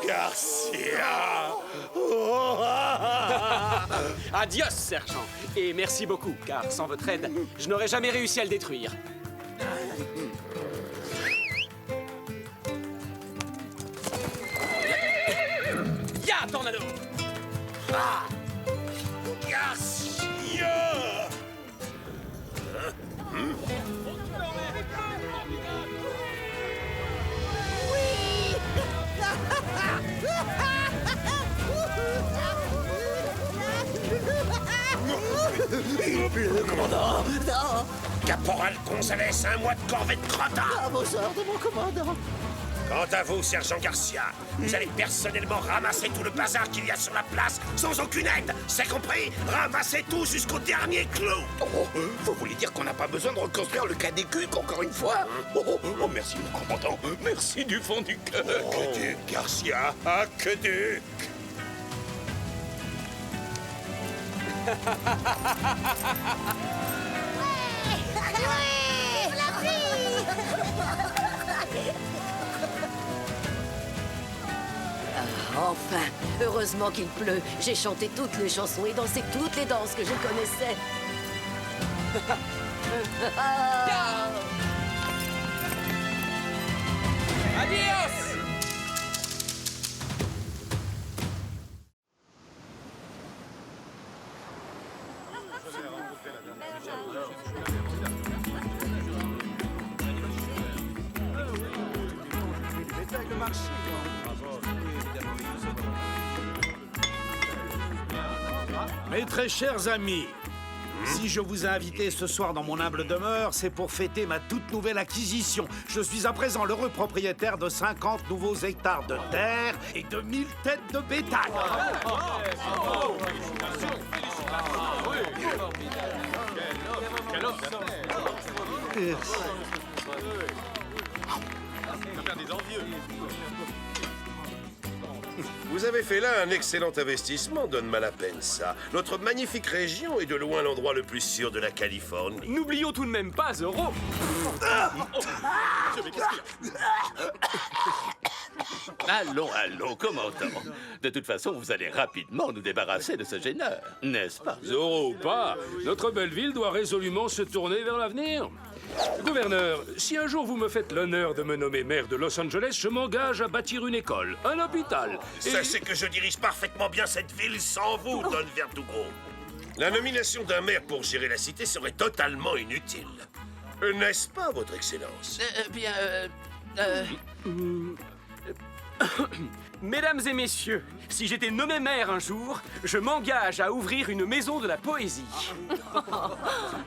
Garcia. Adios, sergent. Et merci beaucoup, car sans votre aide, je n'aurais jamais réussi à le détruire. Ya, tornado! Ah! Garcia! Il pleut, commandant. Non. Caporal Gonzalez, un mois de corvette crottin. À vos ordres, mon commandant. Quant à vous, sergent Garcia, vous allez personnellement ramasser tout le bazar qu'il y a sur la place, sans aucune aide. C'est compris? Ramassez tout jusqu'au dernier clou. Oh, vous voulez dire qu'on n'a pas besoin de reconstruire le cas des culs encore une fois? Oh, merci, mon commandant. Merci du fond du cœur. Aqueduc, Garcia, aqueduc. Enfin, heureusement qu'il pleut. J'ai chanté toutes les chansons et dansé toutes les danses que je connaissais. Adios! Mes très chers amis, si je vous ai invités ce soir dans mon humble demeure, c'est pour fêter ma toute nouvelle acquisition. Je suis à présent l'heureux propriétaire de 50 nouveaux hectares de terre et de 1000 têtes de bétail. Vous avez fait là un excellent investissement, Don Malapensa. Notre magnifique région est de loin l'endroit le plus sûr de la Californie. N'oublions tout de même pas Zorro. Allons, commandant. De toute façon, vous allez rapidement nous débarrasser de ce gêneur, n'est-ce pas? Zorro ou pas, notre belle ville doit résolument se tourner vers l'avenir. Gouverneur, si un jour vous me faites l'honneur de me nommer maire de Los Angeles, je m'engage à bâtir une école, un hôpital. Sachez que je dirige parfaitement bien cette ville sans vous, Don Verdugo. La nomination d'un maire pour gérer la cité serait totalement inutile. N'est-ce pas, Votre Excellence? Mesdames et messieurs, si j'étais nommé maire un jour, je m'engage à ouvrir une maison de la poésie.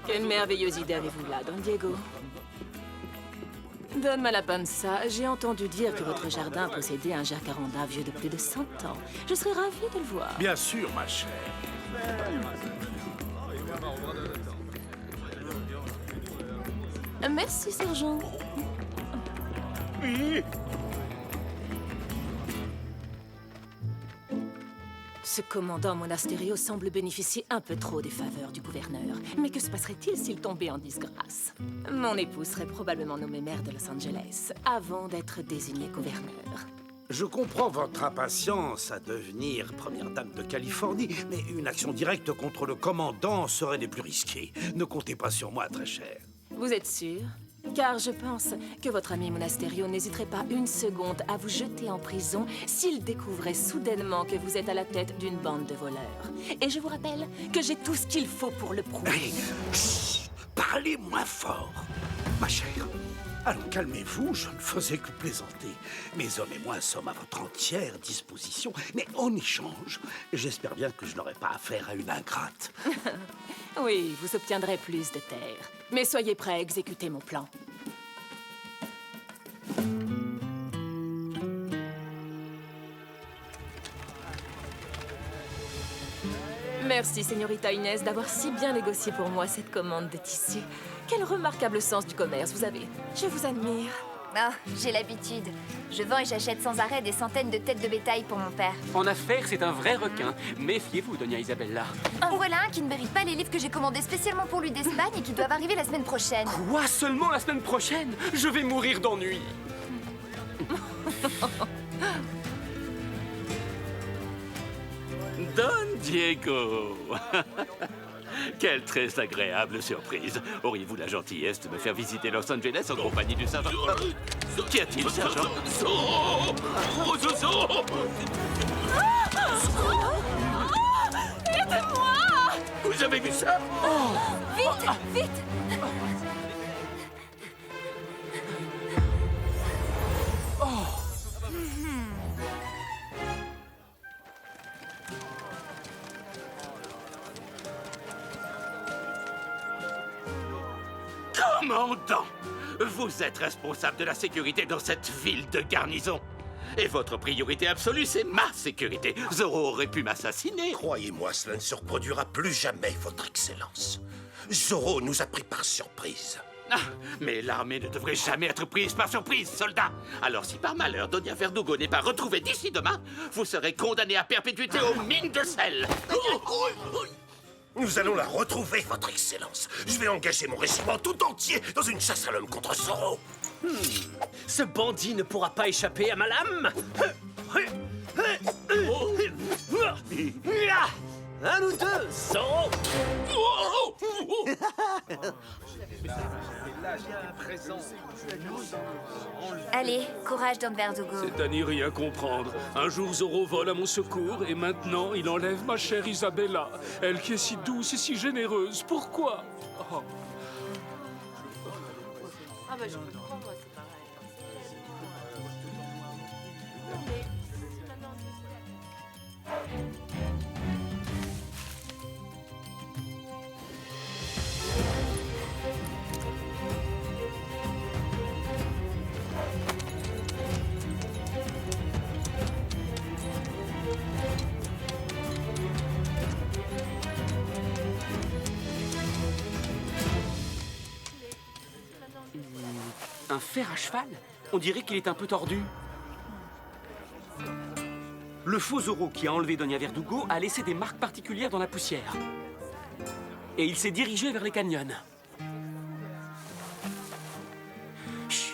Quelle merveilleuse idée avez-vous là, Don Diego? Don Malapansa, j'ai entendu dire que votre jardin possédait un jacaranda vieux de plus de 100 ans. Je serais ravie de le voir. Bien sûr, ma chère. Merci, sergent. Ce commandant Monasterio semble bénéficier un peu trop des faveurs du gouverneur. Mais que se passerait-il s'il tombait en disgrâce? Mon époux serait probablement nommé maire de Los Angeles avant d'être désigné gouverneur. Je comprends votre impatience à devenir première dame de Californie, mais une action directe contre le commandant serait des plus risquées. Ne comptez pas sur moi, très cher. Vous êtes sûr? Car je pense que votre ami Monasterio n'hésiterait pas une seconde à vous jeter en prison s'il découvrait soudainement que vous êtes à la tête d'une bande de voleurs. Et je vous rappelle que j'ai tout ce qu'il faut pour le prouver. Hey, chut, parlez moins fort, ma chère. Allons, calmez-vous, je ne faisais que plaisanter. Mes hommes et moi sommes à votre entière disposition, mais en échange, j'espère bien que je n'aurai pas affaire à une ingrate. Oui, vous obtiendrez plus de terre. Mais soyez prêts à exécuter mon plan. Merci, Señorita Inès, d'avoir si bien négocié pour moi cette commande de tissu. Quel remarquable sens du commerce vous avez. Je vous admire. Ah, j'ai l'habitude. Je vends et j'achète sans arrêt des centaines de têtes de bétail pour mon père. En affaires, c'est un vrai requin. Méfiez-vous, Doña Isabella. En voilà un qui ne mérite pas les livres que j'ai commandés spécialement pour lui d'Espagne et qui doivent arriver la semaine prochaine. Quoi? Seulement la semaine prochaine? Je vais mourir d'ennui. Don Diego. Quelle très agréable surprise. Auriez-vous la gentillesse de me faire visiter Los Angeles en compagnie du sergent? Qu'y a-t-il, sergent? Aidez-moi! Vous avez vu ça? Vite, vite! Commandant, vous êtes responsable de la sécurité dans cette ville de garnison. Et votre priorité absolue, c'est ma sécurité. Zorro aurait pu m'assassiner. Croyez-moi, cela ne se reproduira plus jamais, votre Excellence. Zorro nous a pris par surprise. Ah, mais l'armée ne devrait jamais être prise par surprise, soldat. Alors si par malheur Doña Verdugo n'est pas retrouvée d'ici demain, vous serez condamné à perpétuité aux mines de sel. Nous allons la retrouver, votre Excellence. Je vais engager mon régiment tout entier dans une chasse à l'homme contre Zorro. Ce bandit ne pourra pas échapper à ma lame. Un ou deux, Zorro. Allez, courage, Don Verdugo. C'est à n'y rien comprendre. Un jour, Zorro vole à mon secours et maintenant, il enlève ma chère Isabella. Elle qui est si douce et si généreuse. Pourquoi? Oh. Ah bah je comprends, moi, c'est pareil. Un fer à cheval? On dirait qu'il est un peu tordu. Le faux Zorro qui a enlevé Doña Verdugo a laissé des marques particulières dans la poussière. Et il s'est dirigé vers les canyons. Chut.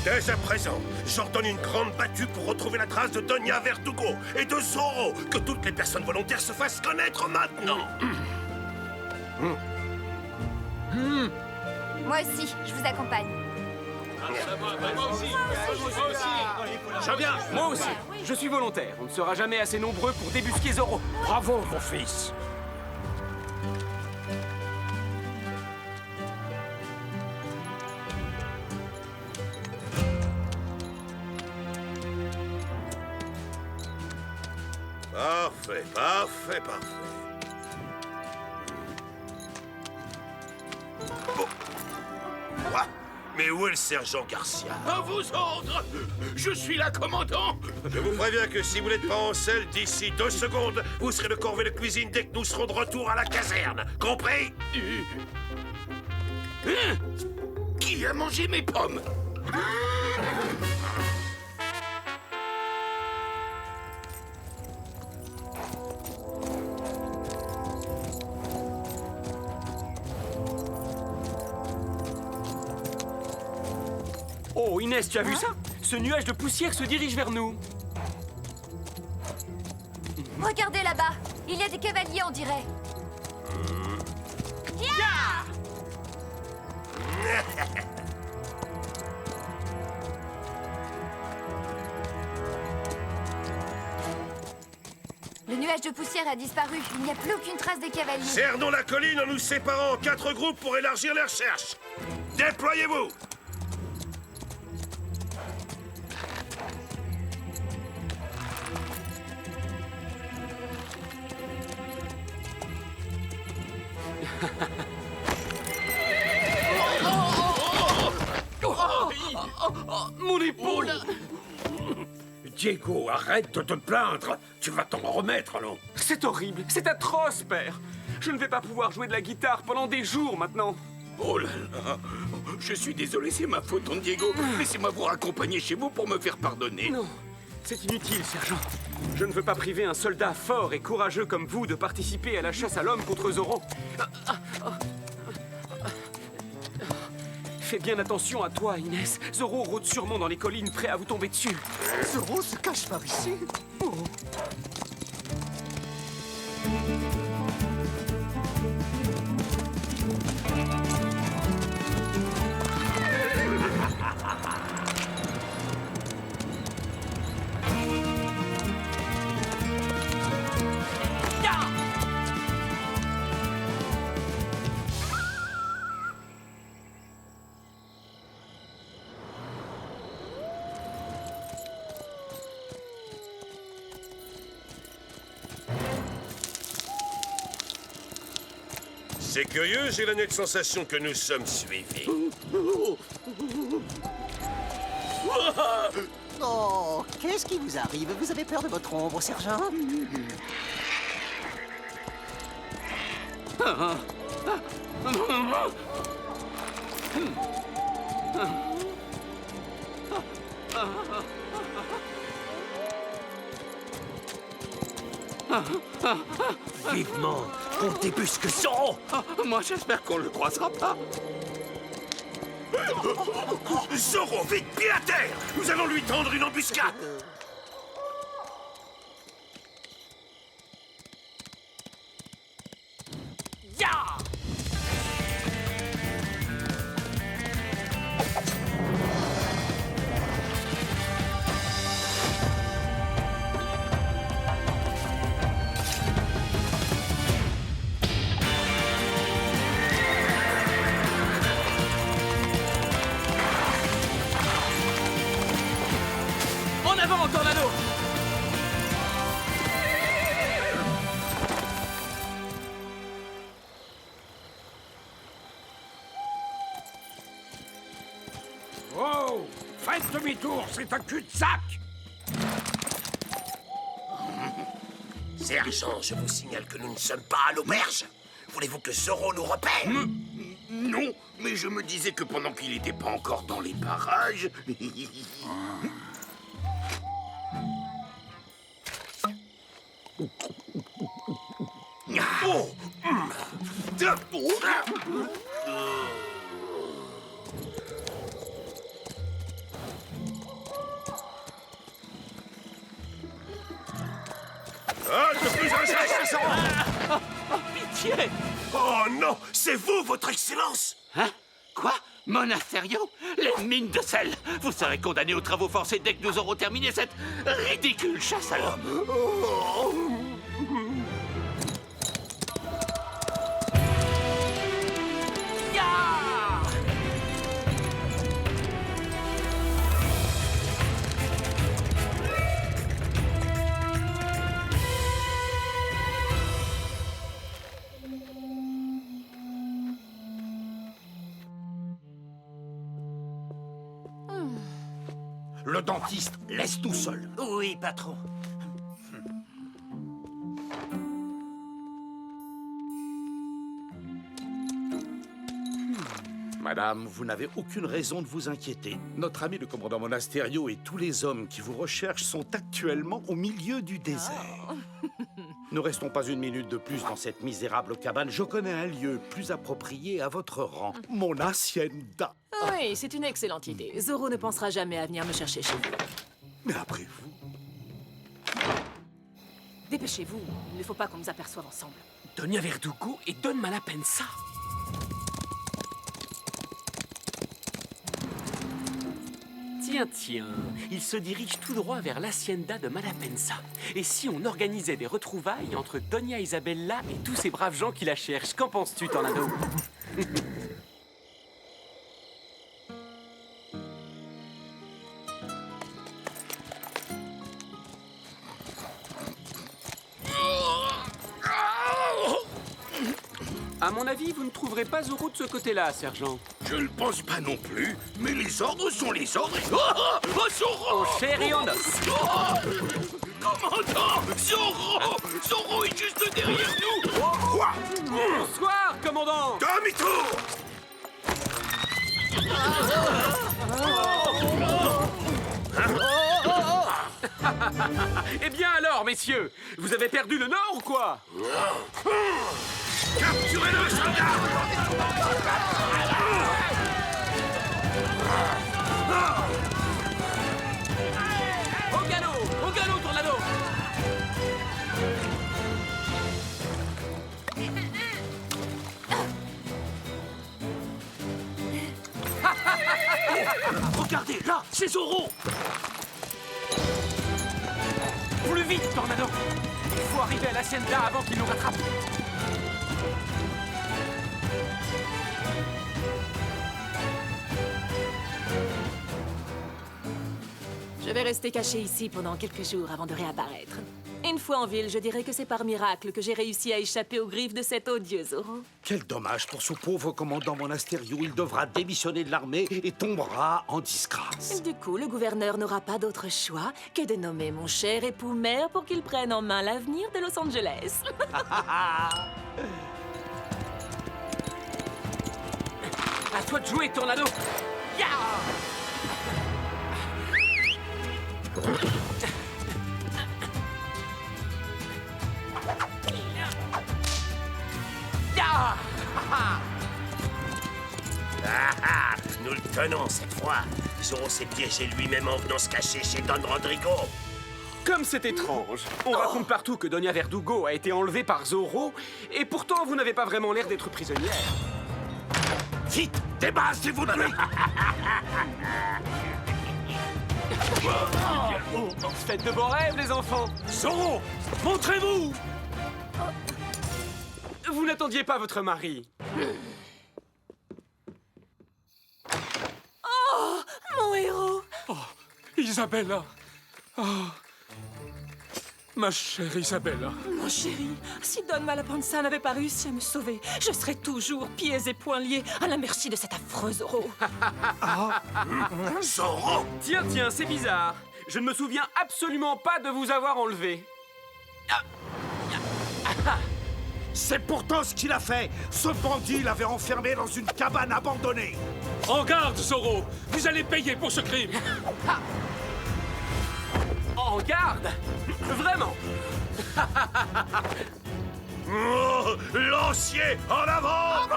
Dès à présent, j'ordonne une grande battue pour retrouver la trace de Doña Verdugo et de Zorro. Que toutes les personnes volontaires se fassent connaître maintenant. Moi aussi, je vous accompagne. Je viens, moi aussi. Je suis volontaire. On ne sera jamais assez nombreux pour débusquer Zorro. Bravo, mon fils. Parfait, parfait, parfait. Bon. Quoi? Mais où est le sergent Garcia? À vos ordres! Je suis là, commandant! Je vous préviens que si vous n'êtes pas en selle d'ici 2 secondes, vous serez le corvée de cuisine dès que nous serons de retour à la caserne. Compris? Qui a mangé mes pommes? Oh, Inès, tu as vu ça? Ce nuage de poussière se dirige vers nous. Regardez là-bas. Il y a des cavaliers, on dirait. Le nuage de poussière a disparu. Il n'y a plus aucune trace des cavaliers. Cernons la colline en nous séparant en 4 groupes pour élargir les recherches. Déployez-vous! Diego, arrête de te plaindre. Tu vas t'en remettre, non? C'est horrible, c'est atroce, père. Je ne vais pas pouvoir jouer de la guitare pendant des jours maintenant. Oh là là. Je suis désolé, c'est ma faute, Don Diego. Laissez-moi vous raccompagner chez vous pour me faire pardonner. Non, c'est inutile, sergent. Je ne veux pas priver un soldat fort et courageux comme vous de participer à la chasse à l'homme contre Zorro. Fais bien attention à toi, Inès. Zorro rôde sûrement dans les collines, prêt à vous tomber dessus. Zorro se cache par ici. Oh. C'est curieux, j'ai la nette sensation que nous sommes suivis. Oh, qu'est-ce qui vous arrive? Vous avez peur de votre ombre, sergent? Vivement, qu'on débusque Zorro. Moi, j'espère qu'on le croisera pas. Zorro, vite, pied à terre! Nous allons lui tendre une embuscade! En avant, Tornado! Oh! Faites demi-tour, c'est un cul-de-sac! Sergent, je vous signale que nous ne sommes pas à l'auberge. Voulez-vous que Zorro nous repère? Non, mais je me disais que pendant qu'il n'était pas encore dans les parages... Oh! Plus Pitié! Oh non! C'est vous, votre excellence! Hein? Quoi? Monasterio? Les mines de sel! Vous serez condamné aux travaux forcés dès que nous aurons terminé cette ridicule chasse à l'homme! Le dentiste, laisse tout seul. Oui, patron. Madame, vous n'avez aucune raison de vous inquiéter. Notre ami le commandant Monasterio et tous les hommes qui vous recherchent sont actuellement au milieu du désert. Ne restons pas une minute de plus dans cette misérable cabane. Je connais un lieu plus approprié à votre rang. Mon hacienda. Oui, c'est une excellente idée. Zorro ne pensera jamais à venir me chercher chez vous. Mais après vous... Dépêchez-vous, il ne faut pas qu'on nous aperçoive ensemble. Doña Verdugo et Don Malapensa. Tiens, il se dirige tout droit vers l'hacienda de Malapensa. Et si on organisait des retrouvailles entre Doña Isabella et tous ces braves gens qui la cherchent? Qu'en penses-tu, Tornado? À mon avis, vous ne trouverez pas Zoro de ce côté-là, sergent. Je ne pense pas non plus, mais les ordres sont les ordres. Oh, Zoro! En chair et en os. Commandant! Zoro! Zoro est juste derrière nous! Quoi? Bonsoir, commandant! Demi-tour! Eh bien alors, messieurs, vous avez perdu le nord ou quoi? Capturez-le, soldat! Au galop, Tornado! Regardez, là, c'est Zoro! Plus vite, Tornado! Il faut arriver à l'Hacienda avant qu'il nous rattrape. Je vais rester caché ici pendant quelques jours avant de réapparaître. Une fois en ville, je dirais que c'est par miracle que j'ai réussi à échapper aux griffes de cet odieux Zoro. Quel dommage pour ce pauvre commandant Monasterio. Il devra démissionner de l'armée et tombera en disgrâce. Du coup, le gouverneur n'aura pas d'autre choix que de nommer mon cher époux maire pour qu'il prenne en main l'avenir de Los Angeles. À toi de jouer, Tornado! Ya! Ya! Nous le tenons cette fois. Zoro s'est piégé lui-même en venant se cacher chez Don Rodrigo. Comme c'est étrange. On raconte partout que Doña Verdugo a été enlevée par Zoro, et pourtant vous n'avez pas vraiment l'air d'être prisonnière. Vite, débarrassez-vous de lui! Faites de beaux rêves, les enfants! Zoro, montrez-vous! Vous n'attendiez pas votre mari. Oh, mon héros! Oh, Isabella! Oh, ma chère Isabella! Mon chéri, si Don Malapanza n'avait pas réussi à me sauver, je serais toujours pieds et poings liés à la merci de cet affreux Zoro. Zoro! Tiens, c'est bizarre. Je ne me souviens absolument pas de vous avoir enlevé. C'est pourtant ce qu'il a fait. Ce bandit l'avait enfermé dans une cabane abandonnée. En garde, Zoro! Vous allez payer pour ce crime! En garde? Vraiment? Oh, lancier, en avant!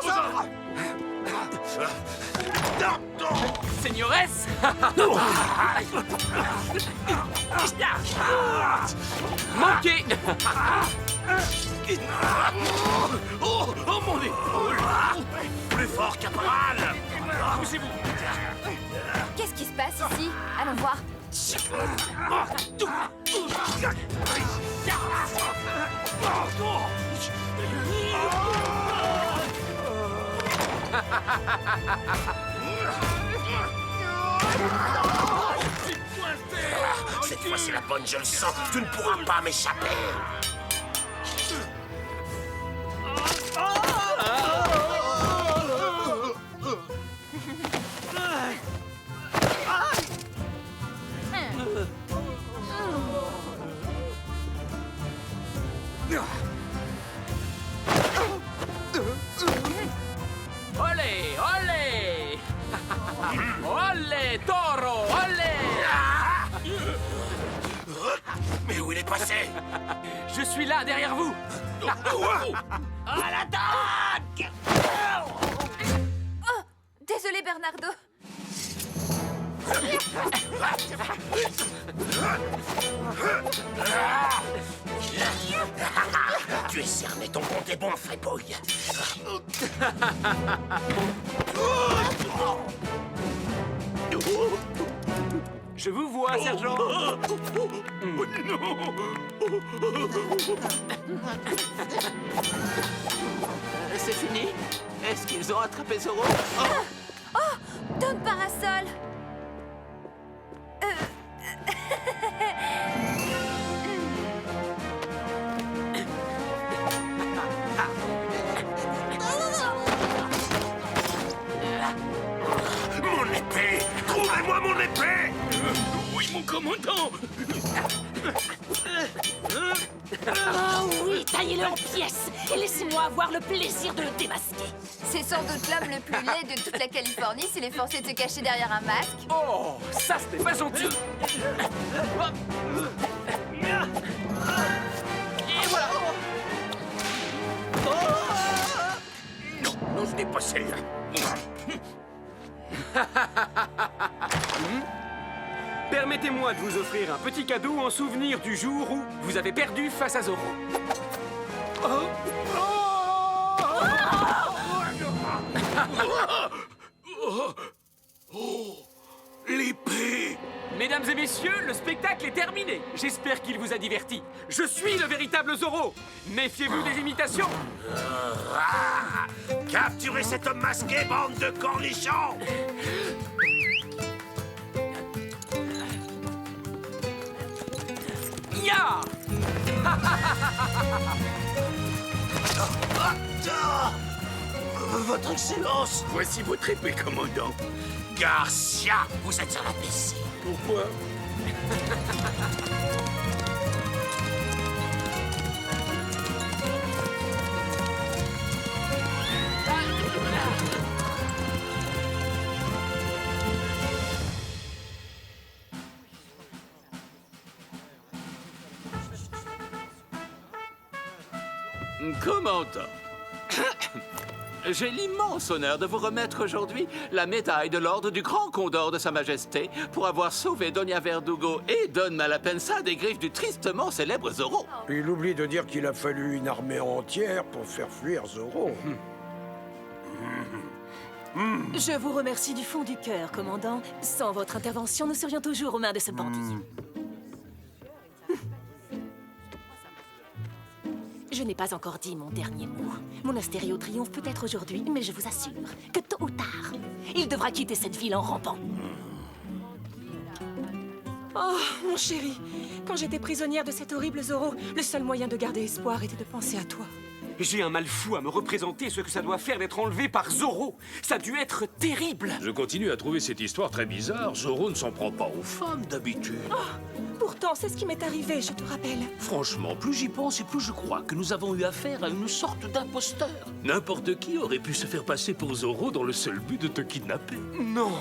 Señores! Manqué! Oh, mon épaule! Plus fort, caporal! Poussez-vous! Qu'est-ce qui se passe ici? Allons voir. Cette fois, c'est la bonne, je le sens. Tu ne pourras pas m'échapper. Olé, olé! Olé, taureau, olé! Mais où il est passé? Je suis là, derrière vous! À l'attaque! Oh, désolé Bernardo. Tu es cerné, ton compte est bon, fripouille. Je vous vois, sergent. C'est fini? Est-ce qu'ils ont attrapé Zoro? Oh, Don Parasol. commandant! Oh oui, taillez-le en pièces et laissez-moi avoir le plaisir de le démasquer. C'est sans doute l'homme le plus laid de toute la Californie s'il est forcé de se cacher derrière un masque. Oh, ça c'était pas gentil. Et voilà. Non, ce n'est pas celle-là. Permettez-moi de vous offrir un petit cadeau en souvenir du jour où vous avez perdu face à Zorro. L'épée! Mesdames et messieurs, le spectacle est terminé. J'espère qu'il vous a diverti. Je suis le véritable Zorro. Méfiez-vous des imitations. Capturez cet homme masqué, bande de cornichons! Ya! Votre Excellence! Voici votre épée, commandant. Garcia, vous êtes sur la PC. Pourquoi? Commandant, j'ai l'immense honneur de vous remettre aujourd'hui la médaille de l'ordre du Grand Condor de Sa Majesté pour avoir sauvé Doña Verdugo et Don Malapensa des griffes du tristement célèbre Zorro. Il oublie de dire qu'il a fallu une armée entière pour faire fuir Zorro. Je vous remercie du fond du cœur, commandant. Sans votre intervention, nous serions toujours aux mains de ce bandit. Je n'ai pas encore dit mon dernier mot. Mon Astério triomphe peut-être aujourd'hui, mais je vous assure que tôt ou tard, il devra quitter cette ville en rampant. Oh, mon chéri, quand j'étais prisonnière de cet horrible Zorro, le seul moyen de garder espoir était de penser à toi. J'ai un mal fou à me représenter ce que ça doit faire d'être enlevé par Zorro. Ça a dû être terrible. Je continue à trouver cette histoire très bizarre. Zorro ne s'en prend pas aux femmes d'habitude. Oh, pourtant, c'est ce qui m'est arrivé, je te rappelle. Franchement, plus j'y pense et plus je crois que nous avons eu affaire à une sorte d'imposteur. N'importe qui aurait pu se faire passer pour Zorro dans le seul but de te kidnapper. Non,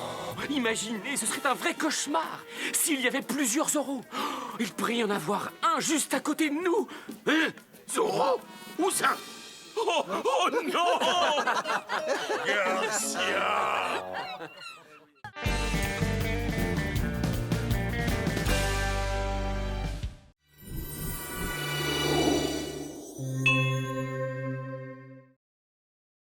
imaginez, ce serait un vrai cauchemar. S'il y avait plusieurs Zorro, il pourrait y en avoir un juste à côté de nous. Hein? Zorro? Où ça? Oh non! Garcia!